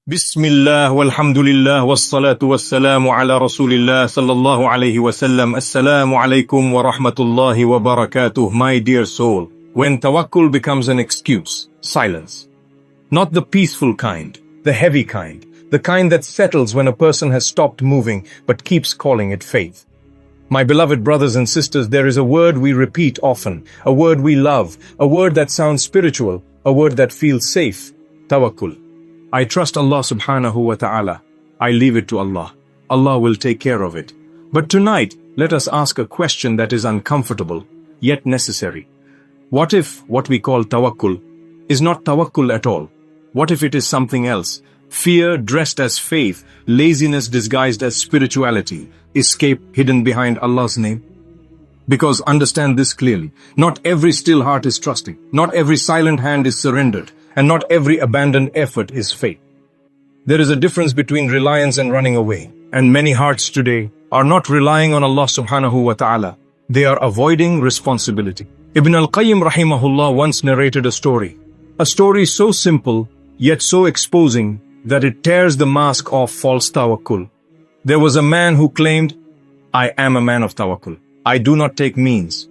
Bismillah, walhamdulillah, wassalatu wassalamu ala rasulillah sallallahu alayhi wasallam. Assalamu alaikum wa rahmatullahi wa barakatuh. My dear soul, when tawakkul becomes an excuse, silence. Not the peaceful kind, the heavy kind, the kind that settles when a person has stopped moving but keeps calling it faith. My beloved brothers and sisters, there is a word we repeat often, a word we love, a word that sounds spiritual, a word that feels safe, tawakkul. I trust Allah subhanahu wa ta'ala. I leave it to Allah. Allah will take care of it. But tonight, let us ask a question that is uncomfortable, yet necessary. What if what we call tawakkul is not tawakkul at all? What if it is something else? Fear dressed as faith, laziness disguised as spirituality, escape hidden behind Allah's name? Because understand this clearly, not every still heart is trusting, not every silent hand is surrendered, and not every abandoned effort is faith. There is a difference between reliance and running away, and many hearts today are not relying on Allah subhanahu wa ta'ala. They are avoiding responsibility. Ibn al-Qayyim rahimahullah once narrated a story so simple, yet so exposing that it tears the mask off false tawakkul. There was a man who claimed, I am a man of tawakkul. I do not take means.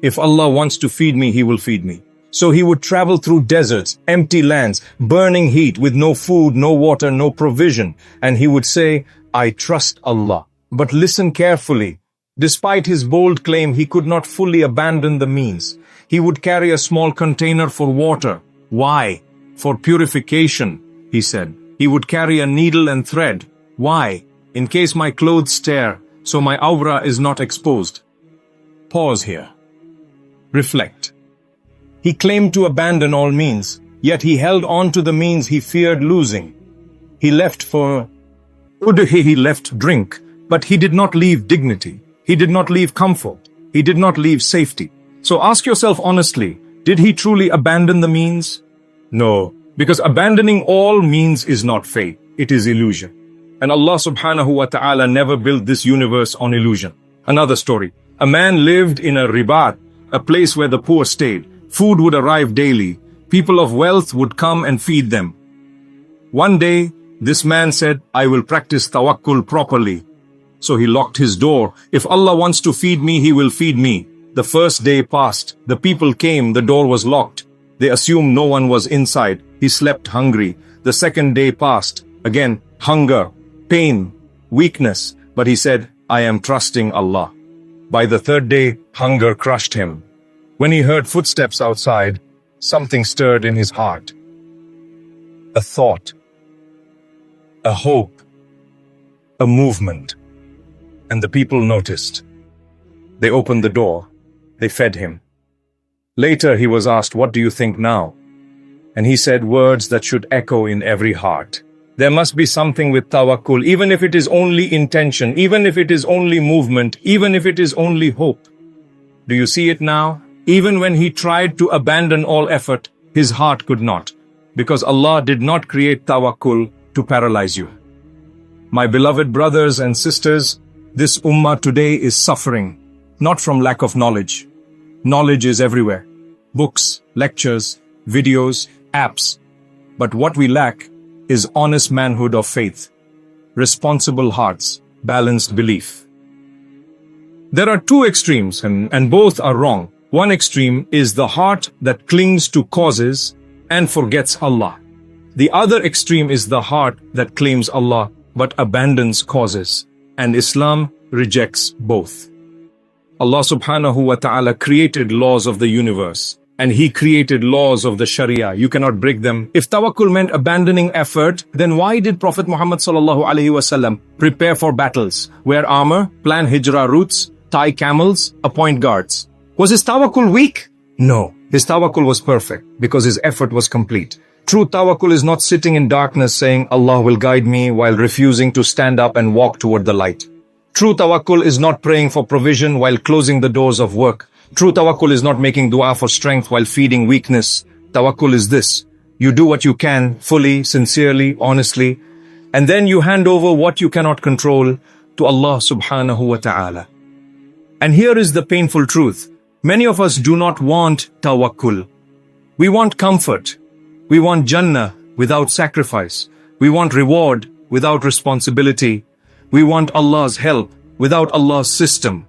If Allah wants to feed me, He will feed me. So he would travel through deserts, empty lands, burning heat with no food, no water, no provision. And he would say, I trust Allah. But listen carefully. Despite his bold claim, he could not fully abandon the means. He would carry a small container for water. Why? For purification, he said. He would carry a needle and thread. Why? In case my clothes tear, so my awra is not exposed. Pause here. Reflect. He claimed to abandon all means, yet he held on to the means he feared losing. He left drink, but he did not leave dignity. He did not leave comfort. He did not leave safety. So ask yourself honestly, did he truly abandon the means? No, because abandoning all means is not faith, it is illusion. And Allah subhanahu wa ta'ala never built this universe on illusion. Another story. A man lived in a ribat, a place where the poor stayed. Food would arrive daily. People of wealth would come and feed them. One day, this man said, I will practice tawakkul properly. So he locked his door. If Allah wants to feed me, He will feed me. The first day passed. The people came. The door was locked. They assumed no one was inside. He slept hungry. The second day passed. Again, hunger, pain, weakness. But he said, I am trusting Allah. By the third day, hunger crushed him. When he heard footsteps outside, something stirred in his heart. A thought, a hope, a movement. And the people noticed. They opened the door. They fed him. Later he was asked, what do you think now? And he said words that should echo in every heart. There must be something with tawakkul, even if it is only intention, even if it is only movement, even if it is only hope. Do you see it now? Even when he tried to abandon all effort, his heart could not, because Allah did not create tawakkul to paralyze you. My beloved brothers and sisters, this ummah today is suffering, not from lack of knowledge. Knowledge is everywhere. Books, lectures, videos, apps. But what we lack is honest manhood of faith, responsible hearts, balanced belief. There are two extremes, and both are wrong. One extreme is the heart that clings to causes and forgets Allah. The other extreme is the heart that claims Allah but abandons causes, and Islam rejects both. Allah subhanahu wa ta'ala created laws of the universe, and He created laws of the Sharia. You cannot break them. If tawakkul meant abandoning effort, then why did Prophet Muhammad sallallahu alaihi wasallam prepare for battles, wear armor, plan hijrah routes, tie camels, appoint guards? Was his tawakkul weak? No. His tawakkul was perfect because his effort was complete. True tawakkul is not sitting in darkness saying, Allah will guide me, while refusing to stand up and walk toward the light. True tawakkul is not praying for provision while closing the doors of work. True tawakkul is not making dua for strength while feeding weakness. Tawakkul is this. You do what you can, fully, sincerely, honestly, and then you hand over what you cannot control to Allah subhanahu wa ta'ala. And here is the painful truth. Many of us do not want tawakkul. We want comfort. We want Jannah without sacrifice. We want reward without responsibility. We want Allah's help without Allah's system.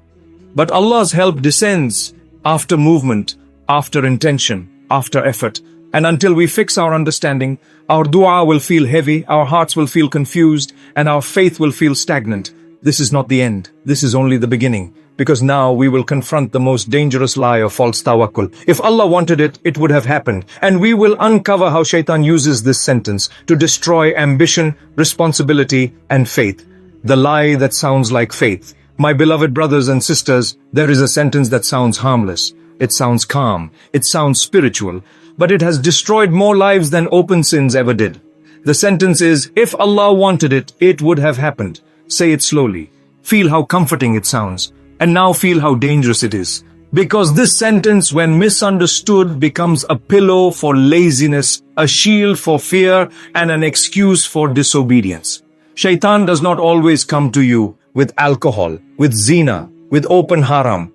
But Allah's help descends after movement, after intention, after effort. And until we fix our understanding, our dua will feel heavy, our hearts will feel confused, and our faith will feel stagnant. This is not the end. This is only the beginning. Because now we will confront the most dangerous lie of false tawakkul. If Allah wanted it, it would have happened. And we will uncover how shaitan uses this sentence to destroy ambition, responsibility, and faith. The lie that sounds like faith. My beloved brothers and sisters, there is a sentence that sounds harmless. It sounds calm. It sounds spiritual. But it has destroyed more lives than open sins ever did. The sentence is, if Allah wanted it, it would have happened. Say it slowly. Feel how comforting it sounds. And now feel how dangerous it is. Because this sentence, when misunderstood, becomes a pillow for laziness, a shield for fear, and an excuse for disobedience. Shaitan does not always come to you with alcohol, with zina, with open haram.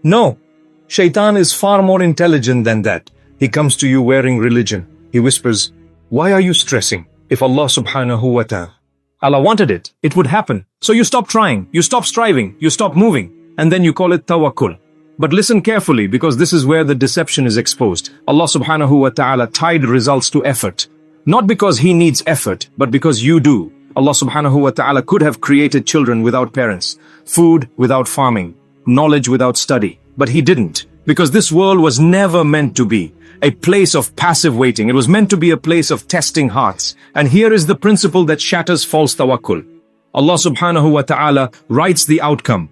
No, Shaitan is far more intelligent than that. He comes to you wearing religion. He whispers, why are you stressing? If Allah subhanahu wa ta'ala wanted it, it would happen. So you stop trying, you stop striving, you stop moving, and then you call it tawakkul. But listen carefully, because this is where the deception is exposed. Allah subhanahu wa ta'ala tied results to effort. Not because He needs effort, but because you do. Allah subhanahu wa ta'ala could have created children without parents, food without farming, knowledge without study. But He didn't, because this world was never meant to be a place of passive waiting. It was meant to be a place of testing hearts. And here is the principle that shatters false tawakkul. Allah subhanahu wa ta'ala writes the outcome,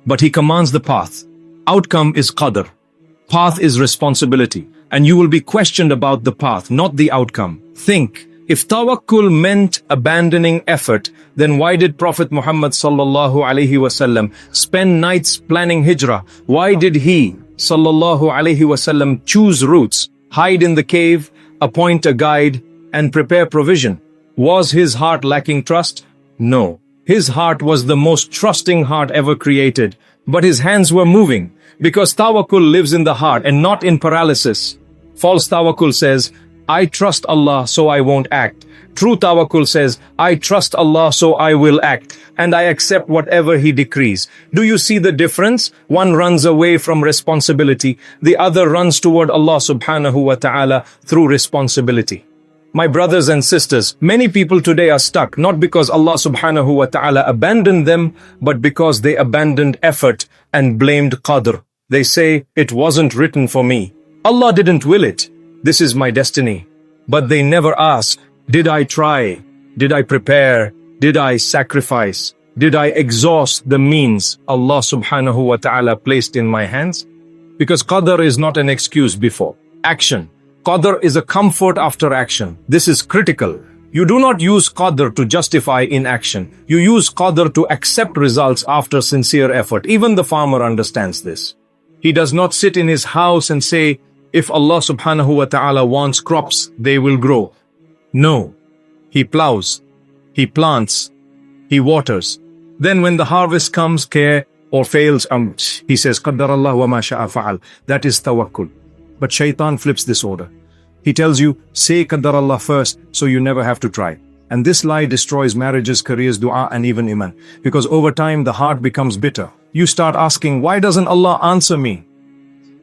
but He commands the path. Outcome is qadr. Path is responsibility. And you will be questioned about the path, not the outcome. Think, if tawakkul meant abandoning effort, then why did Prophet Muhammad sallallahu alaihi wasallam spend nights planning hijrah? Why did he sallallahu alaihi wasallam choose routes, hide in the cave, appoint a guide, and prepare provision? Was his heart lacking trust? No. His heart was the most trusting heart ever created, but his hands were moving, because tawakkul lives in the heart and not in paralysis. False tawakkul says, I trust Allah, so I won't act. True tawakkul says, I trust Allah, so I will act, and I accept whatever He decrees. Do you see the difference? One runs away from responsibility, the other runs toward Allah subhanahu wa ta'ala through responsibility. My brothers and sisters, many people today are stuck, not because Allah subhanahu wa ta'ala abandoned them, but because they abandoned effort and blamed qadr. They say, it wasn't written for me. Allah didn't will it. This is my destiny. But they never ask, did I try? Did I prepare? Did I sacrifice? Did I exhaust the means Allah subhanahu wa ta'ala placed in my hands? Because qadr is not an excuse before action. Qadr is a comfort after action. This is critical. You do not use qadr to justify inaction. You use qadr to accept results after sincere effort. Even the farmer understands this. He does not sit in his house and say, if Allah subhanahu wa ta'ala wants crops, they will grow. No. He plows. He plants. He waters. Then when the harvest comes, care or fails, he says, Qaddar Allah wa ma sha'a fa'al. That is tawakkul. But shaitan flips this order. He tells you, say Qaddar Allah first, so you never have to try. And this lie destroys marriages, careers, dua, and even iman. Because over time, the heart becomes bitter. You start asking, why doesn't Allah answer me?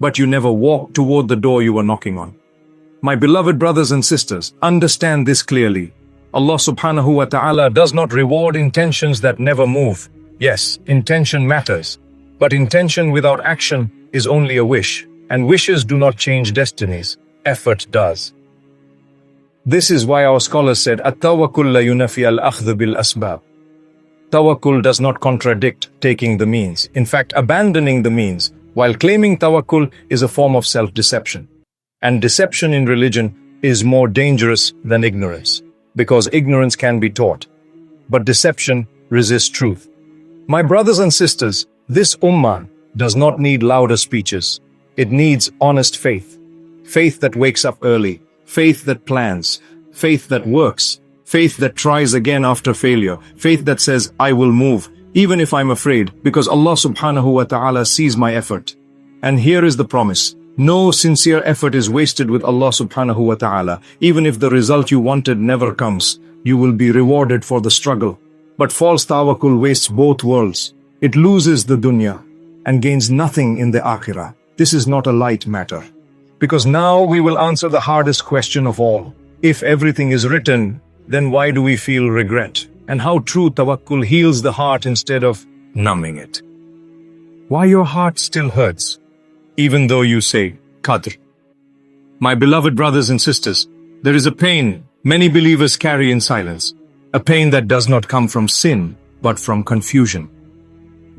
But you never walk toward the door you were knocking on. My beloved brothers and sisters, understand this clearly. Allah subhanahu wa ta'ala does not reward intentions that never move. Yes, intention matters. But intention without action is only a wish. And wishes do not change destinies. Effort does. This is why our scholars said, At-tawakkul la yunafi al-akhdh bil-asbab. Tawakkul does not contradict taking the means. In fact, abandoning the means, while claiming tawakkul, is a form of self-deception. And deception in religion is more dangerous than ignorance, because ignorance can be taught. But deception resists truth. My brothers and sisters, this ummah does not need louder speeches. It needs honest faith. Faith that wakes up early. Faith that plans. Faith that works. Faith that tries again after failure. Faith that says, I will move, even if I'm afraid, because Allah subhanahu wa ta'ala sees my effort. And here is the promise. No sincere effort is wasted with Allah subhanahu wa ta'ala. Even if the result you wanted never comes, you will be rewarded for the struggle. But false tawakkul wastes both worlds. It loses the dunya and gains nothing in the akhirah. This is not a light matter. Because now we will answer the hardest question of all. If everything is written, then why do we feel regret? And how true tawakkul heals the heart instead of numbing it. Why your heart still hurts, even though you say, Qadr. My beloved brothers and sisters, there is a pain many believers carry in silence. A pain that does not come from sin, but from confusion.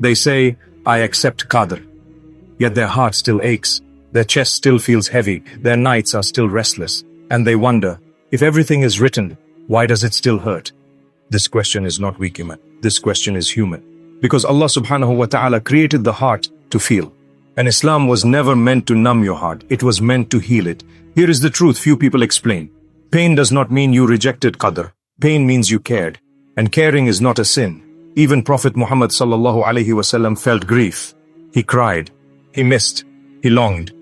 They say, I accept Qadr. Yet their heart still aches. Their chest still feels heavy. Their nights are still restless. And they wonder, if everything is written, why does it still hurt? This question is not weak human. This question is human. Because Allah subhanahu wa ta'ala created the heart to feel. And Islam was never meant to numb your heart. It was meant to heal it. Here is the truth few people explain. Pain does not mean you rejected Qadr. Pain means you cared. And caring is not a sin. Even Prophet Muhammad sallallahu alaihi wasallam felt grief. He cried. He missed. He longed.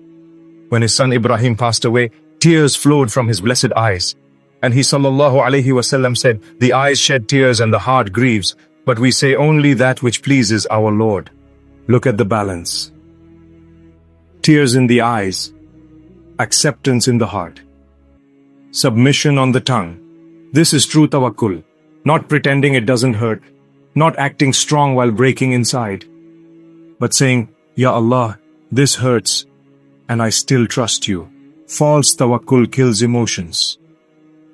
When his son Ibrahim passed away, tears flowed from his blessed eyes. And he sallallahu alaihi wasallam said, the eyes shed tears and the heart grieves, but we say only that which pleases our Lord. Look at the balance. Tears in the eyes, acceptance in the heart, submission on the tongue. This is true tawakkul, not pretending it doesn't hurt, not acting strong while breaking inside, but saying, Ya Allah, this hurts, and I still trust you. False tawakkul kills emotions.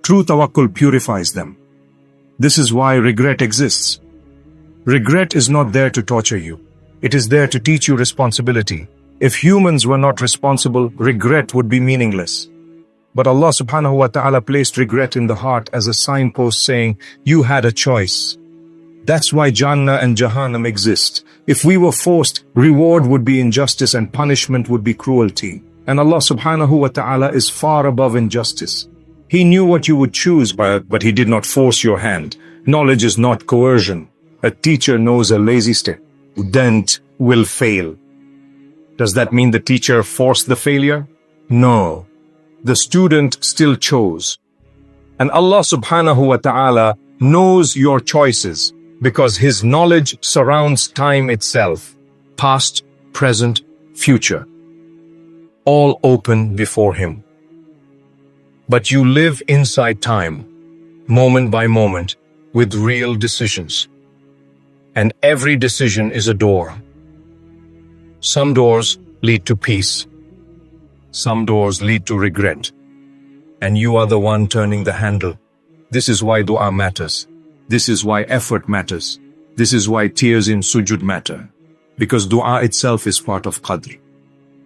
True tawakkul purifies them. This is why regret exists. Regret is not there to torture you. It is there to teach you responsibility. If humans were not responsible, regret would be meaningless. But Allah subhanahu wa ta'ala placed regret in the heart as a signpost saying, you had a choice. That's why Jannah and Jahannam exist. If we were forced, reward would be injustice and punishment would be cruelty. And Allah subhanahu wa ta'ala is far above injustice. He knew what you would choose, but He did not force your hand. Knowledge is not coercion. A teacher knows a lazy student will fail. Does that mean the teacher forced the failure? No. The student still chose. And Allah subhanahu wa ta'ala knows your choices because His knowledge surrounds time itself. Past, present, future. All open before Him. But you live inside time, moment by moment, with real decisions. And every decision is a door. Some doors lead to peace. Some doors lead to regret. And you are the one turning the handle. This is why dua matters. This is why effort matters. This is why tears in sujud matter. Because dua itself is part of qadr.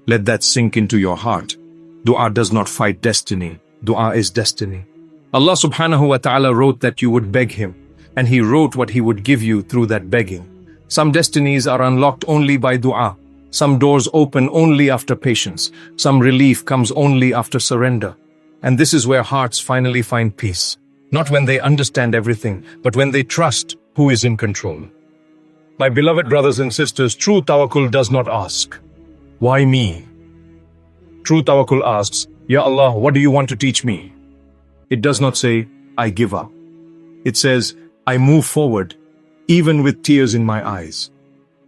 Let that sink into your heart. Dua does not fight destiny. Dua is destiny. Allah subhanahu wa ta'ala wrote that you would beg Him. And He wrote what He would give you through that begging. Some destinies are unlocked only by dua. Some doors open only after patience. Some relief comes only after surrender. And this is where hearts finally find peace. Not when they understand everything, but when they trust who is in control. My beloved brothers and sisters, true tawakkul does not ask, why me? True tawakkul asks, Ya Allah, what do you want to teach me? It does not say, I give up. It says, I move forward, even with tears in my eyes.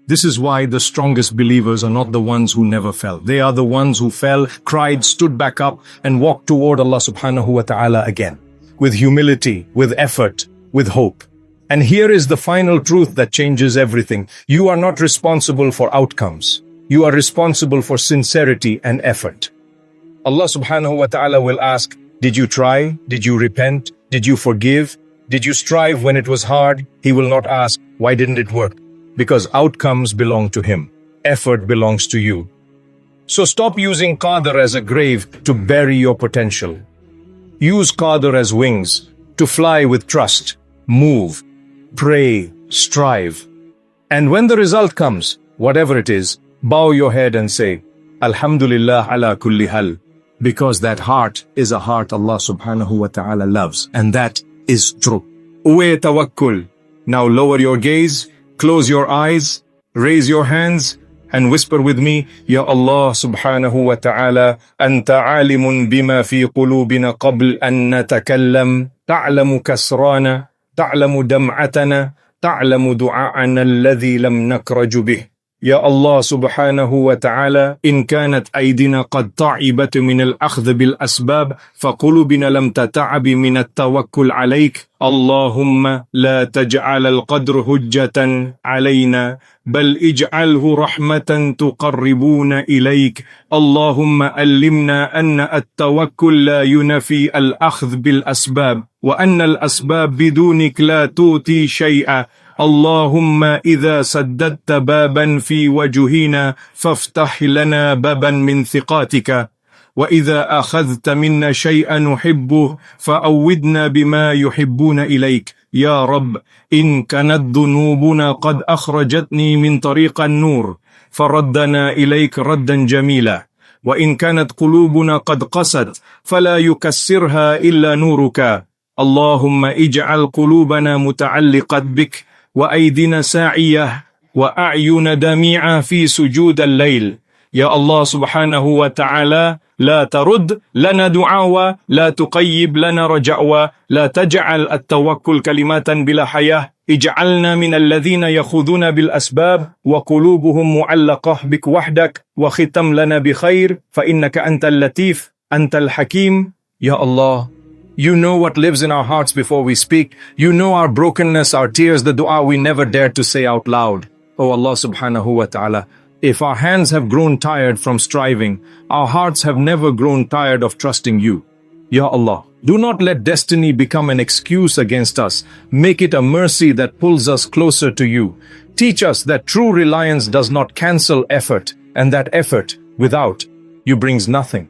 This is why the strongest believers are not the ones who never fell. They are the ones who fell, cried, stood back up, and walked toward Allah subhanahu wa ta'ala again. With humility, with effort, with hope. And here is the final truth that changes everything. You are not responsible for outcomes. You are responsible for sincerity and effort. Allah subhanahu wa ta'ala will ask, did you try? Did you repent? Did you forgive? Did you strive when it was hard? He will not ask, why didn't it work? Because outcomes belong to Him. Effort belongs to you. So stop using qadr as a grave to bury your potential. Use qadr as wings to fly with trust, move, pray, strive. And when the result comes, whatever it is, bow your head and say, Alhamdulillah ala kulli hal. Because that heart is a heart Allah subhanahu wa ta'ala loves. And that is true. Uwe tawakkul. Now lower your gaze, close your eyes, raise your hands, and whisper with me, Ya Allah subhanahu wa ta'ala, Anta alimun bima fi qulubina qabl an natakallam, ta'lamu kasrana, ta'lamu dam'atana, ta'lamu du'a'ana alladhi lam nakraju bih. يا الله سبحانه وتعالى إن كانت أيدينا قد تعبت من الأخذ بالأسباب فقلوبنا لم تتعب من التوكل عليك اللهم لا تجعل القدر هجة علينا بل اجعله رحمة تقربون إليك اللهم علمنا أن التوكل لا ينفي الأخذ بالأسباب وأن الأسباب بدونك لا تؤتي شيئا اللهم إذا سددت بابا في وجهنا فافتح لنا بابا من ثقاتك وإذا أخذت منا شيئا نحبه فأودنا بما يحبون إليك يا رب إن كانت ذنوبنا قد أخرجتني من طريق النور فردنا إليك ردا جميلا وإن كانت قلوبنا قد قست فلا يكسرها إلا نورك اللهم اجعل قلوبنا متعلقة بك وأيدنا ساعية وأعين دميعة في سجود الليل يا الله سبحانه وتعالى لا ترد لنا دعاوى لا تقيب لنا رجعوى لا تجعل التوكل كلمات بلا حياة اجعلنا من الذين يخوضون بالأسباب وقلوبهم معلقة بك وحدك وختم لنا بخير فإنك أنت اللطيف أنت الحكيم يا الله. You know what lives in our hearts before we speak. You know our brokenness, our tears, the dua we never dared to say out loud. Oh Allah subhanahu wa ta'ala, if our hands have grown tired from striving, our hearts have never grown tired of trusting you. Ya Allah, do not let destiny become an excuse against us. Make it a mercy that pulls us closer to you. Teach us that true reliance does not cancel effort, and that effort, without you, brings nothing.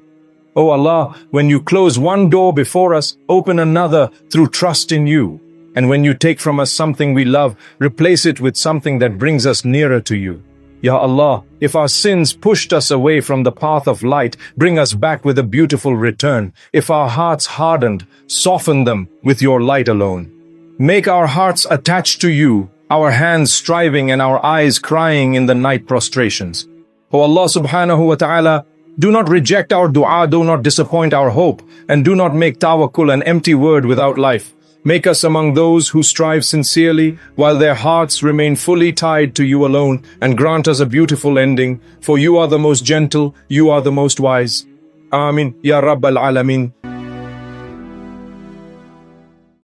Oh Allah, when you close one door before us, open another through trust in you. And when you take from us something we love, replace it with something that brings us nearer to you. Ya Allah, if our sins pushed us away from the path of light, bring us back with a beautiful return. If our hearts hardened, soften them with your light alone. Make our hearts attached to you, our hands striving and our eyes crying in the night prostrations. Oh Allah subhanahu wa ta'ala, do not reject our dua, do not disappoint our hope, and do not make tawakkul an empty word without life. Make us among those who strive sincerely, while their hearts remain fully tied to you alone, and grant us a beautiful ending, for you are the most gentle, you are the most wise. Amin, Ya Rabbal Alameen.